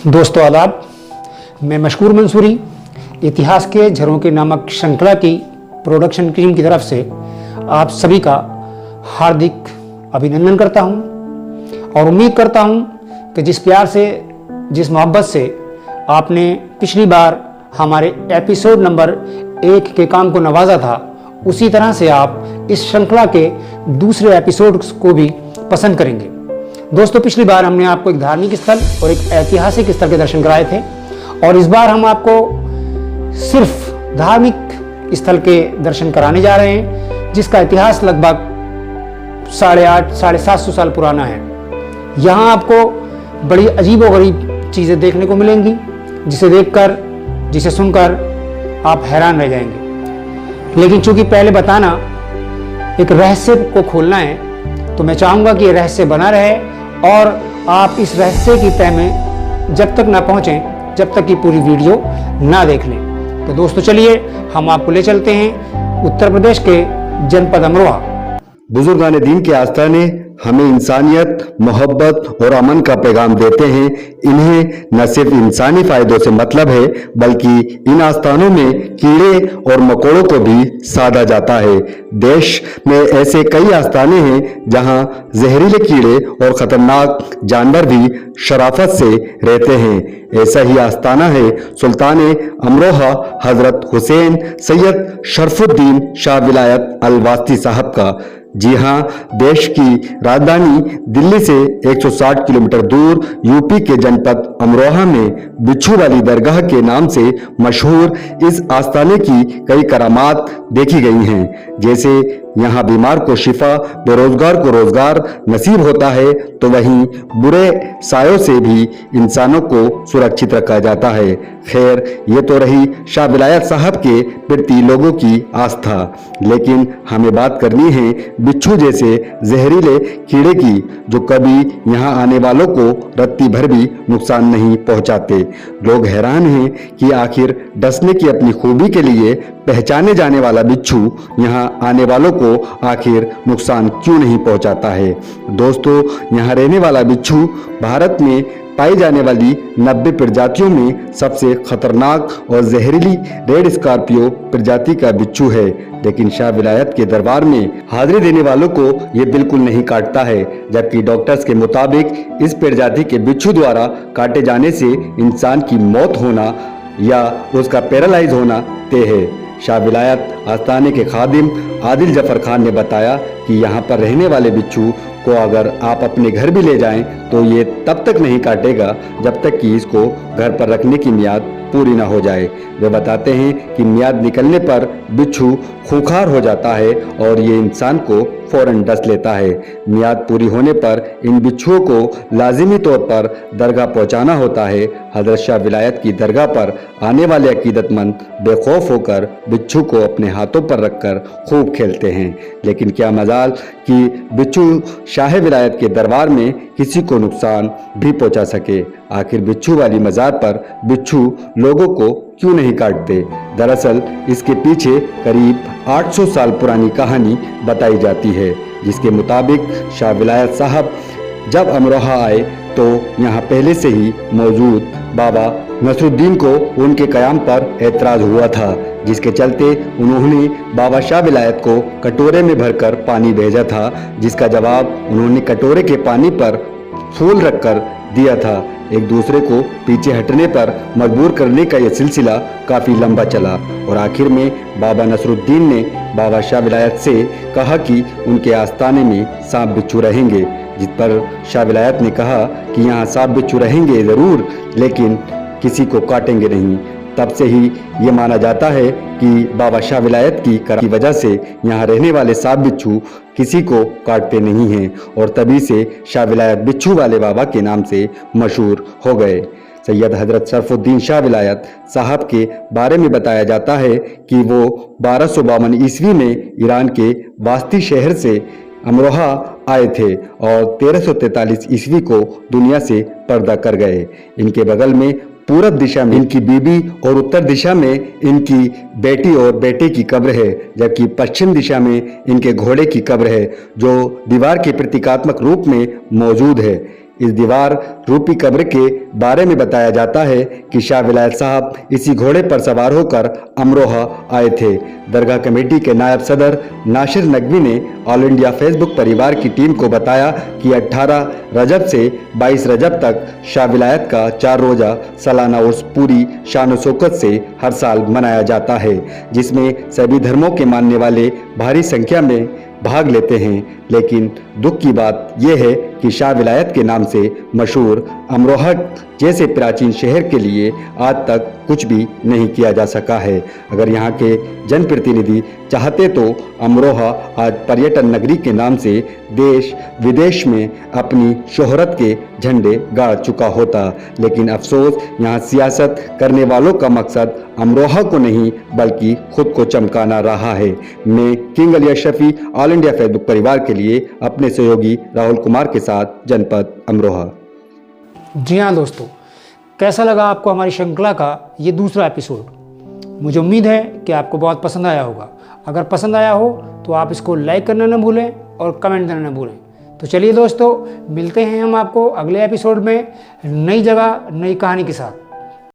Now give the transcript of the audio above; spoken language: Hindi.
दोस्तों आदाब, मैं मशकूर मंसूरी इतिहास के झरोखे नामक श्रृंखला की प्रोडक्शन टीम की तरफ से आप सभी का हार्दिक अभिनंदन करता हूं और उम्मीद करता हूं कि जिस प्यार से, जिस मोहब्बत से आपने पिछली बार हमारे एपिसोड नंबर 1 के काम को नवाजा था, उसी तरह से आप इस श्रृंखला के दूसरे एपिसोड को भी पसंद करेंगे। दोस्तों, पिछली बार हमने आपको एक धार्मिक स्थल और एक ऐतिहासिक स्थल के दर्शन कराए थे और इस बार हम आपको सिर्फ धार्मिक स्थल के दर्शन कराने जा रहे हैं, जिसका इतिहास लगभग 850-750 साल पुराना है। यहाँ आपको बड़ी अजीबोगरीब चीज़ें देखने को मिलेंगी, जिसे देखकर, जिसे सुनकर आप हैरान रह जाएंगे। लेकिन चूंकि पहले बताना एक रहस्य को खोलना है, तो मैं चाहूँगा कि ये रहस्य बना रहे और आप इस रहस्य की तह में जब तक ना पहुँचें, जब तक कि पूरी वीडियो ना देख लें। तो दोस्तों चलिए, हम आपको ले चलते हैं उत्तर प्रदेश के जनपद अमरोहा। बुजुर्गान दीन के आस्थाने हमें इंसानियत, मोहब्बत और अमन का पैगाम देते हैं। इन्हें न सिर्फ इंसानी फायदों से मतलब है, बल्कि इन आस्थानों में कीड़े और मकोड़ों को भी साधा जाता है। देश में ऐसे कई आस्थाने हैं जहां जहरीले कीड़े और खतरनाक जानवर भी शराफत से रहते हैं। ऐसा ही आस्थाना है सुल्तान अमरोहा हजरत हुसैन सैयद शरफुद्दीन शाह विलायत अल वास्ती साहब का। जी हाँ, देश की राजधानी दिल्ली से 160 किलोमीटर दूर यूपी के जनपद अमरोहा में बिच्छू वाली दरगाह के नाम से मशहूर इस आस्थाने की कई करामात देखी गई हैं। जैसे यहाँ बीमार को शिफा, बेरोजगार को रोजगार नसीब होता है, तो वहीं बुरे सायों से भी इंसानों को सुरक्षित रखा जाता है। खैर, ये तो रही शाह विलायत साहब के प्रति लोगों की आस्था, लेकिन हमें बात करनी है बिच्छू जैसे जहरीले कीड़े की, जो कभी यहाँ आने वालों को रत्ती भर भी नुकसान नहीं पहुँचाते। लोग हैरान हैं कि आखिर डसने की अपनी खूबी के लिए पहचाने जाने वाला बिच्छू यहाँ आने वालों को आखिर नुकसान क्यों नहीं पहुँचाता है। दोस्तों, यहाँ रहने वाला बिच्छू भारत में पाई जाने वाली 90 प्रजातियों में सबसे खतरनाक और जहरीली रेड स्कॉर्पियो प्रजाति का बिच्छू है। लेकिन शाह विलायत के दरबार में हाजिरी देने वालों को ये बिल्कुल नहीं काटता है, जबकि डॉक्टर्स के मुताबिक इस प्रजाति के बिच्छू द्वारा काटे जाने से इंसान की मौत होना या उसका पैरालाइज होना तय है। शाह विलायत आस्थाने के खादिम आदिल जफर खान ने बताया कि यहाँ पर रहने वाले बिच्छू को अगर आप अपने घर भी ले जाएं तो ये तब तक नहीं काटेगा जब तक कि इसको घर पर रखने की मियाद पूरी ना हो जाए। वे बताते हैं कि मियाद निकलने पर बिच्छू खूंखार हो जाता है और ये इंसान को फौरन डस लेता है। मियाद पूरी होने पर इन बिच्छुओं को लाजिमी तौर पर दरगाह पहुंचाना होता है। हजरत शाह विलायत की दरगाह पर आने वाले अकीदतमंद बेखौफ होकर बिच्छू को अपने हाथों पर रखकर खूब खेलते हैं। लेकिन क्या मजाल कि बिच्छू शाह विलायत के दरबार में किसी को नुकसान भी पहुंचा सके। आखिर बिच्छू वाली मज़ार पर बिच्छू लोगों को क्यों नहीं काटते? दरअसल इसके पीछे करीब 800 साल पुरानी कहानी बताई जाती है, जिसके मुताबिक शाह विलायत साहब जब अमरोहा आए तो यहाँ पहले से ही मौजूद बाबा नसरुद्दीन को उनके क़याम पर एतराज़ हुआ था, जिसके चलते उन्होंने बाबा शाह विलायत को कटोरे में भरकर पानी भेजा था, जिसका जवाब उन्होंने कटोरे के पानी पर फूल रखकर दिया था। एक दूसरे को पीछे हटने पर मजबूर करने का यह सिलसिला काफ़ी लंबा चला और आखिर में बाबा नसरुद्दीन ने बाबा शाह विलायत से कहा कि उनके आस्थाने में सांप बिच्छू रहेंगे, जिस पर शाह विलायत ने कहा कि यहाँ सांप बिच्छू रहेंगे ज़रूर, लेकिन किसी को काटेंगे नहीं। तब से ही ये माना जाता है कि बाबा शाह विलायत की वजह से यहाँ रहने वाले सांप बिच्छू किसी को काटते नहीं हैं और तभी से शाह विलायत बिच्छू वाले बाबा के नाम से मशहूर हो गए। सैयद हजरत शरफुद्दीन शाह विलायत साहब के बारे में बताया जाता है कि वो 1252 ईस्वी में ईरान के वास्ती शहर से अमरोहा आए थे और 1343 ईस्वी को दुनिया से पर्दा कर गए। इनके बगल में पूरब दिशा में इनकी बीबी और उत्तर दिशा में इनकी बेटी और बेटे की कब्र है, जबकि पश्चिम दिशा में इनके घोड़े की कब्र है, जो दीवार के प्रतीकात्मक रूप में मौजूद है। इस दीवार रूपी कब्र के बारे में बताया जाता है कि शाह विलायत साहब इसी घोड़े पर सवार होकर अमरोहा आए थे। दरगाह कमेटी के नायब सदर नासिर नकवी ने ऑल इंडिया फेसबुक परिवार की टीम को बताया कि 18 रजब से 22 रजब तक शाह विलायत का 4 रोजा सालाना उर्स पूरी शान शौकत से हर साल मनाया जाता है, जिसमें सभी धर्मों के मानने वाले भारी संख्या में भाग लेते हैं। लेकिन दुख की बात यह है कि शाह विलायत के नाम से मशहूर अमरोहा जैसे प्राचीन शहर के लिए आज तक कुछ भी नहीं किया जा सका है। अगर यहाँ के जनप्रतिनिधि चाहते तो अमरोहा आज पर्यटन नगरी के नाम से देश विदेश में अपनी शोहरत के झंडे गाड़ चुका होता। लेकिन अफसोस यहाँ सियासत करने वालों का मकसद अमरोहा को नहीं बल्कि खुद को चमकाना रहा है। मैं king Ali Ashrafi all India Facebook परिवार के लिए अपने सहयोगी राहुल कुमार के साथ जनपद अमरोहा। जी हाँ दोस्तों, कैसा लगा आपको हमारी श्रृंखला का ये दूसरा एपिसोड। मुझे उम्मीद है कि आपको बहुत पसंद आया होगा। अगर पसंद आया हो तो आप इसको लाइक करना न भूलें और कमेंट करना न भूलें। तो चलिए दोस्तों, मिलते हैं हम आपको अगले एपिसोड में नई जगह नई कहानी के साथ।